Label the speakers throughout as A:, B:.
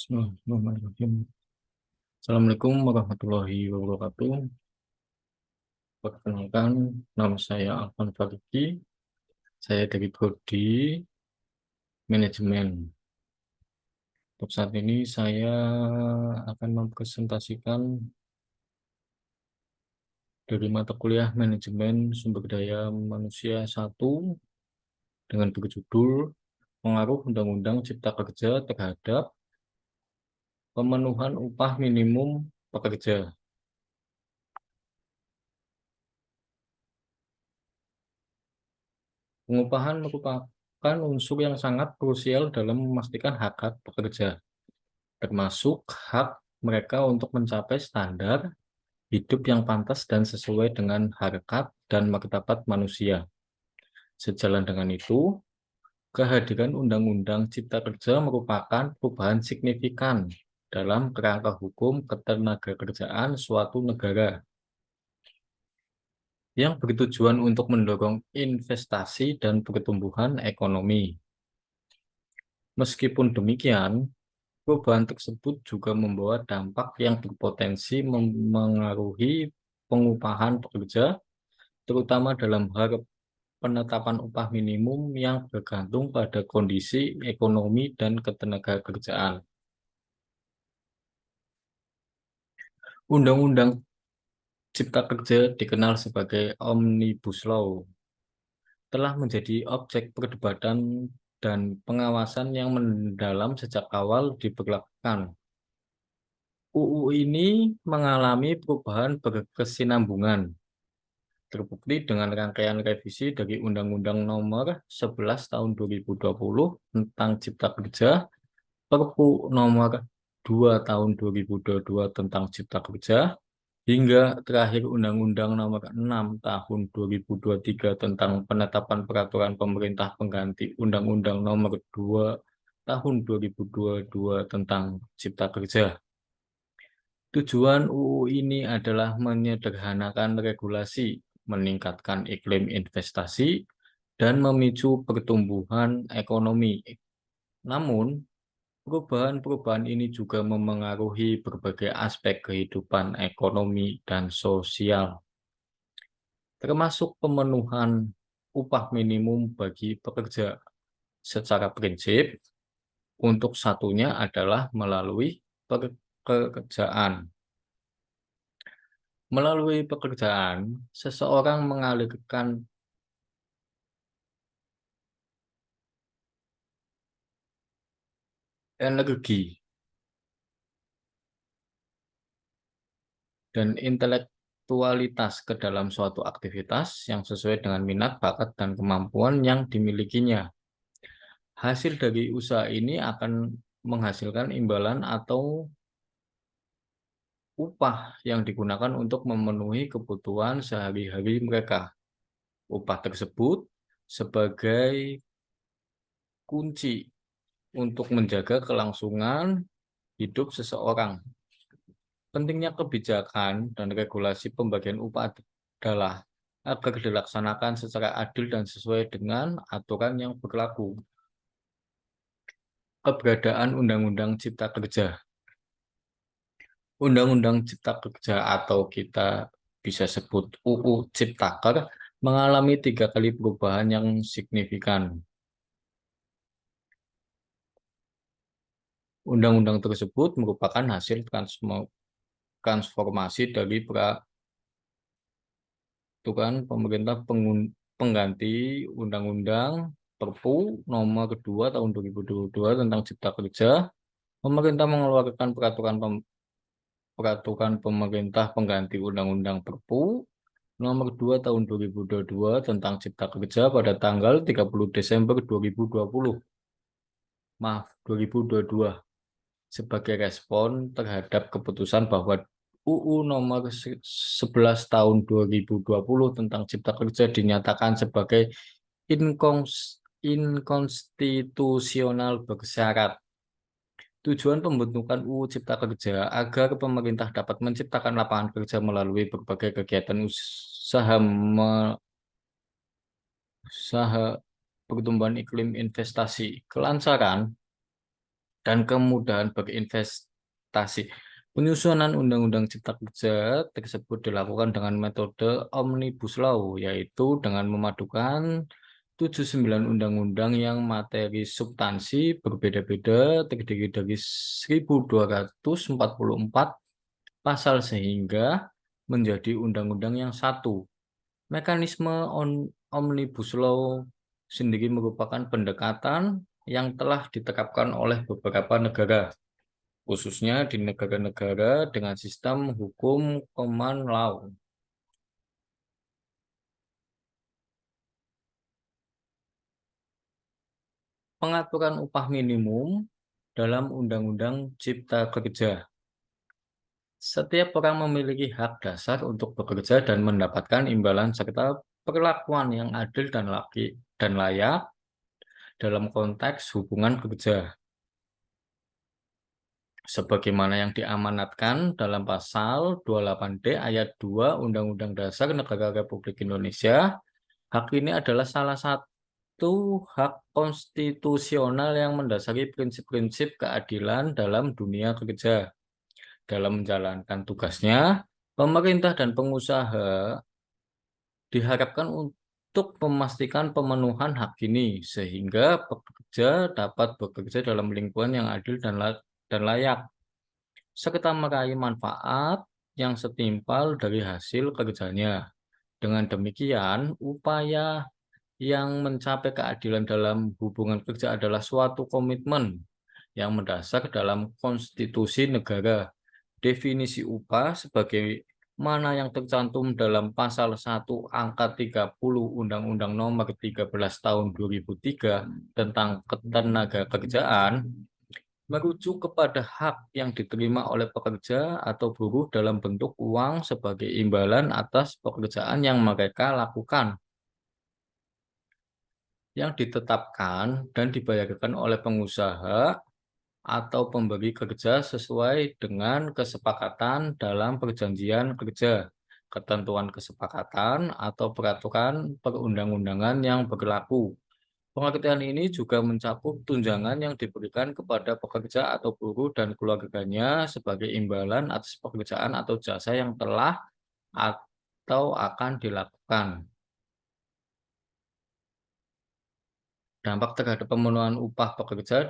A: Bismillahirrahmanirrahim. Assalamualaikum warahmatullahi wabarakatuh. Perkenalkan, nama saya Alvan Fariki. Saya dari Prodi Manajemen. Untuk saat ini saya akan mempresentasikan dari mata kuliah Manajemen Sumber Daya Manusia 1 dengan berjudul Pengaruh Undang-Undang Cipta Kerja terhadap Pemenuhan Upah Minimum Pekerja. Pengupahan merupakan unsur yang sangat krusial dalam memastikan hak-hak pekerja, termasuk hak mereka untuk mencapai standar hidup yang pantas dan sesuai dengan harkat dan martabat manusia. Sejalan dengan itu, kehadiran Undang-Undang Cipta Kerja merupakan perubahan signifikan dalam kerangka hukum ketenagakerjaan suatu negara yang bertujuan untuk mendorong investasi dan pertumbuhan ekonomi. Meskipun demikian, perubahan tersebut juga membawa dampak yang berpotensi memengaruhi pengupahan pekerja, terutama dalam hal penetapan upah minimum yang bergantung pada kondisi ekonomi dan ketenagakerjaan. Undang-Undang Cipta Kerja dikenal sebagai Omnibus Law, telah menjadi objek perdebatan dan pengawasan yang mendalam sejak awal diberlakukan. UU ini mengalami perubahan berkesinambungan, terbukti dengan rangkaian revisi dari Undang-Undang Nomor 11 Tahun 2020 tentang Cipta Kerja, Perpu Nomor 2 Tahun 2022 tentang Cipta Kerja, hingga terakhir Undang-Undang Nomor 6 Tahun 2023 tentang penetapan peraturan pemerintah pengganti Undang-Undang Nomor 2 Tahun 2022 tentang Cipta Kerja. Tujuan UU ini adalah menyederhanakan regulasi, meningkatkan iklim investasi, dan memicu pertumbuhan ekonomi. Namun, perubahan-perubahan ini juga memengaruhi berbagai aspek kehidupan ekonomi dan sosial, termasuk pemenuhan upah minimum bagi pekerja. Secara prinsip, untuk satunya adalah melalui pekerjaan. Melalui pekerjaan, seseorang mengalirkan energi dan intelektualitas ke dalam suatu aktivitas yang sesuai dengan minat, bakat, dan kemampuan yang dimilikinya. Hasil dari usaha ini akan menghasilkan imbalan atau upah yang digunakan untuk memenuhi kebutuhan sehari-hari mereka. Upah tersebut sebagai kunci untuk menjaga kelangsungan hidup seseorang. Pentingnya kebijakan dan regulasi pembagian upah adalah agar dilaksanakan secara adil dan sesuai dengan aturan yang berlaku. Keberadaan Undang-Undang Cipta Kerja. Undang-Undang Cipta Kerja atau kita bisa sebut UU Ciptaker mengalami 3 kali perubahan yang signifikan. Undang-undang tersebut merupakan hasil transformasi dari peraturan pemerintah pengganti Undang-Undang Perpu Nomor 2 Tahun 2022 tentang Cipta Kerja. Pemerintah mengeluarkan peraturan pemerintah pengganti Undang-Undang Perpu Nomor 2 Tahun 2022 tentang Cipta Kerja pada tanggal 30 Desember 2020. Maaf, 2022. Sebagai respon terhadap keputusan bahwa UU Nomor 11 Tahun 2020 tentang Cipta Kerja dinyatakan sebagai inkonstitusional bersyarat. Tujuan pembentukan UU Cipta Kerja agar pemerintah dapat menciptakan lapangan kerja melalui berbagai kegiatan usaha pertumbuhan iklim investasi, kelancaran, dan kemudahan berinvestasi. Penyusunan Undang-Undang Cipta Kerja tersebut dilakukan dengan metode Omnibus Law, yaitu dengan memadukan 79 undang-undang yang materi substansi berbeda-beda terdiri dari 1244 pasal sehingga menjadi undang-undang yang satu. Mekanisme Omnibus Law sendiri merupakan pendekatan yang telah diterapkan oleh beberapa negara, khususnya di negara-negara dengan sistem hukum common law. Pengaturan upah minimum dalam Undang-Undang Cipta Kerja. Setiap orang memiliki hak dasar untuk bekerja dan mendapatkan imbalan serta perlakuan yang adil dan layak dalam konteks hubungan kerja. Sebagaimana yang diamanatkan dalam pasal 28D ayat 2 Undang-Undang Dasar Negara Republik Indonesia, hak ini adalah salah satu hak konstitusional yang mendasari prinsip-prinsip keadilan dalam dunia kerja. Dalam menjalankan tugasnya, pemerintah dan pengusaha diharapkan untuk memastikan pemenuhan hak ini, sehingga pekerja dapat bekerja dalam lingkungan yang adil dan layak, serta meraih manfaat yang setimpal dari hasil kerjanya. Dengan demikian, upaya yang mencapai keadilan dalam hubungan kerja adalah suatu komitmen yang mendasar dalam konstitusi negara. Definisi upah sebagaimana yang tercantum dalam pasal 1 angka 30 Undang-Undang Nomor 13 Tahun 2003 tentang Ketenagakerjaan merujuk kepada hak yang diterima oleh pekerja atau buruh dalam bentuk uang sebagai imbalan atas pekerjaan yang mereka lakukan, yang ditetapkan dan dibayarkan oleh pengusaha atau pemberi kerja sesuai dengan kesepakatan dalam perjanjian kerja, ketentuan kesepakatan, atau peraturan perundang-undangan yang berlaku. Pengertian ini juga mencakup tunjangan yang diberikan kepada pekerja atau buruh dan keluarganya sebagai imbalan atas pekerjaan atau jasa yang telah atau akan dilakukan. Dampak terhadap pemenuhan upah pekerja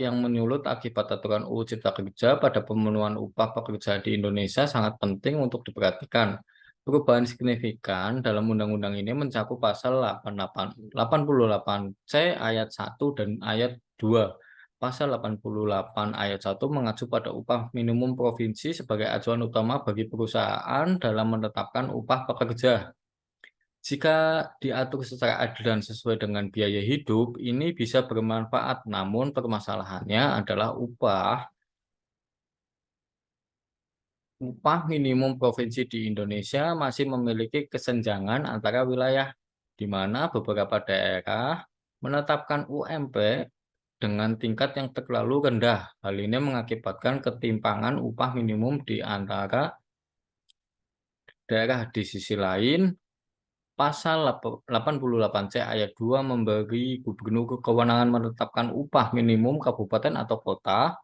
A: yang menyulut akibat aturan UU Cipta Kerja pada pemenuhan upah pekerja di Indonesia sangat penting untuk diperhatikan. Perubahan signifikan dalam undang-undang ini mencakup pasal 88C ayat 1 dan ayat 2. Pasal 88 ayat 1 mengacu pada upah minimum provinsi sebagai acuan utama bagi perusahaan dalam menetapkan upah pekerja. Jika diatur secara adil dan sesuai dengan biaya hidup, ini bisa bermanfaat. Namun permasalahannya adalah upah minimum provinsi di Indonesia masih memiliki kesenjangan antara wilayah, di mana beberapa daerah menetapkan UMP dengan tingkat yang terlalu rendah. Hal ini mengakibatkan ketimpangan upah minimum di antara daerah. Di sisi lain, Pasal 88C ayat 2 memberi gubernur kewenangan menetapkan upah minimum kabupaten atau kota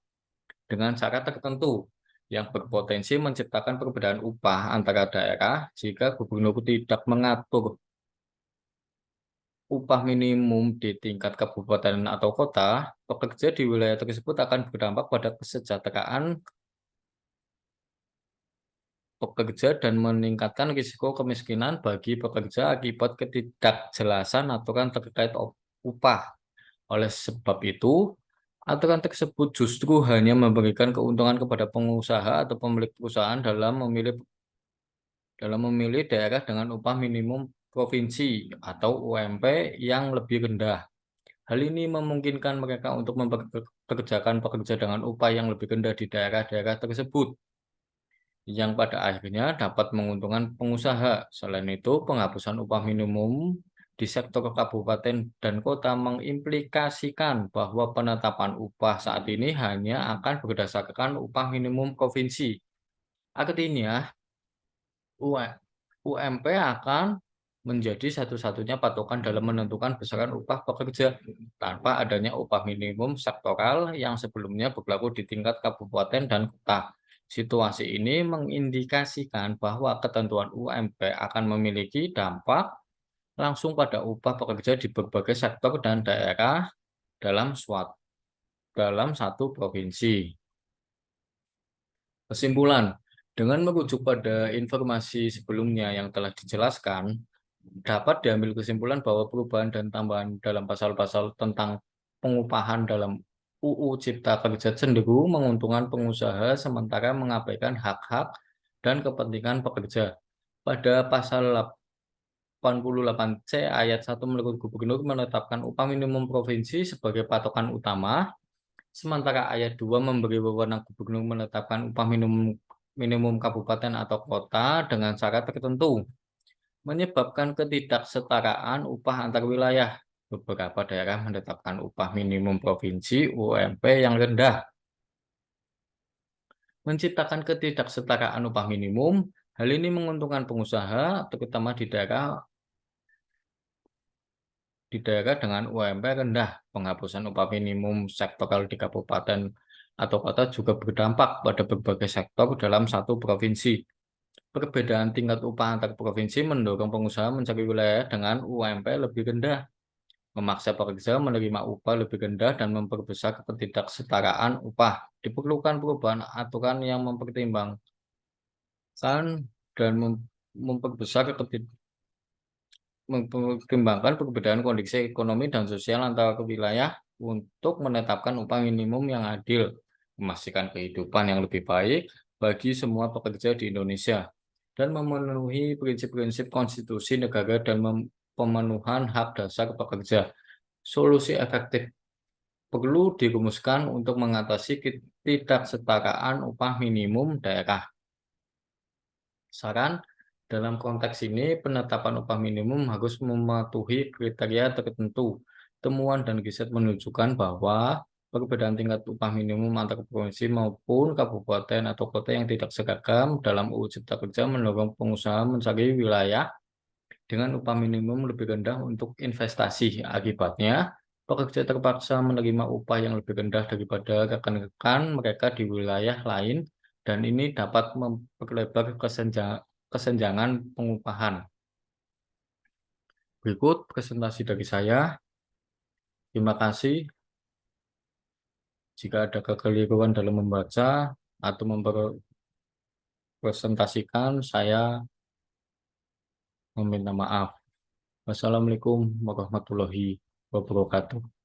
A: dengan syarat tertentu yang berpotensi menciptakan perbedaan upah antara daerah. Jika gubernur tidak mengatur upah minimum di tingkat kabupaten atau kota, pekerja di wilayah tersebut akan berdampak pada kesejahteraan pekerja dan meningkatkan risiko kemiskinan bagi pekerja akibat ketidakjelasan aturan terkait upah. Oleh sebab itu, aturan tersebut justru hanya memberikan keuntungan kepada pengusaha atau pemilik perusahaan dalam memilih daerah dengan upah minimum provinsi atau UMP yang lebih rendah. Hal ini memungkinkan mereka untuk mempekerjakan pekerja dengan upah yang lebih rendah di daerah-daerah tersebut, yang pada akhirnya dapat menguntungkan pengusaha. Selain itu, penghapusan upah minimum di sektor kabupaten dan kota mengimplikasikan bahwa penetapan upah saat ini hanya akan berdasarkan upah minimum provinsi. Artinya, UMP akan menjadi satu-satunya patokan dalam menentukan besaran upah pekerja tanpa adanya upah minimum sektoral yang sebelumnya berlaku di tingkat kabupaten dan kota. Situasi ini mengindikasikan bahwa ketentuan UMP akan memiliki dampak langsung pada upah pekerja di berbagai sektor dan daerah dalam satu provinsi. Kesimpulan, dengan merujuk pada informasi sebelumnya yang telah dijelaskan, dapat diambil kesimpulan bahwa perubahan dan tambahan dalam pasal-pasal tentang pengupahan dalam UU Cipta Kerja cenderung menguntungkan pengusaha sementara mengabaikan hak-hak dan kepentingan pekerja. Pada pasal 88C ayat 1 menurut Gubernur menetapkan upah minimum provinsi sebagai patokan utama. Sementara ayat 2 memberi wewenang gubernur menetapkan upah minimum kabupaten atau kota dengan syarat tertentu, menyebabkan ketidaksetaraan upah antar wilayah. Beberapa daerah menetapkan upah minimum provinsi UMP yang rendah, menciptakan ketidaksetaraan upah minimum. Hal ini menguntungkan pengusaha, terutama di daerah dengan UMP rendah. Penghapusan upah minimum sektoral di kabupaten atau kota juga berdampak pada berbagai sektor dalam satu provinsi. Perbedaan tingkat upah antar provinsi mendorong pengusaha mencari wilayah dengan UMP lebih rendah, memaksa pekerja menerima upah lebih rendah, dan memperbesar ketidaksetaraan upah. Diperlukan perubahan aturan yang mempertimbangkan dan memperbesar mempertimbangkan perbedaan kondisi ekonomi dan sosial antara wilayah untuk menetapkan upah minimum yang adil, memastikan kehidupan yang lebih baik bagi semua pekerja di Indonesia, dan memenuhi prinsip-prinsip konstitusi negara dan pemenuhan hak dasar pekerja. Solusi efektif perlu dirumuskan untuk mengatasi ketidaksetaraan upah minimum daerah. Saran, dalam konteks ini penetapan upah minimum harus mematuhi kriteria tertentu. Temuan dan riset menunjukkan bahwa perbedaan tingkat upah minimum antar provinsi maupun kabupaten atau kota yang tidak seragam dalam UU Cipta Kerja mendorong pengusaha mencari wilayah dengan upah minimum lebih rendah untuk investasi. Akibatnya, pekerja terpaksa menerima upah yang lebih rendah daripada rekan-rekan mereka di wilayah lain, dan ini dapat memperlebar kesenjangan pengupahan. Berikut presentasi dari saya. Terima kasih. Jika ada kekeliruan dalam membaca atau mempresentasikan, saya meminta maaf. Wassalamualaikum warahmatullahi wabarakatuh.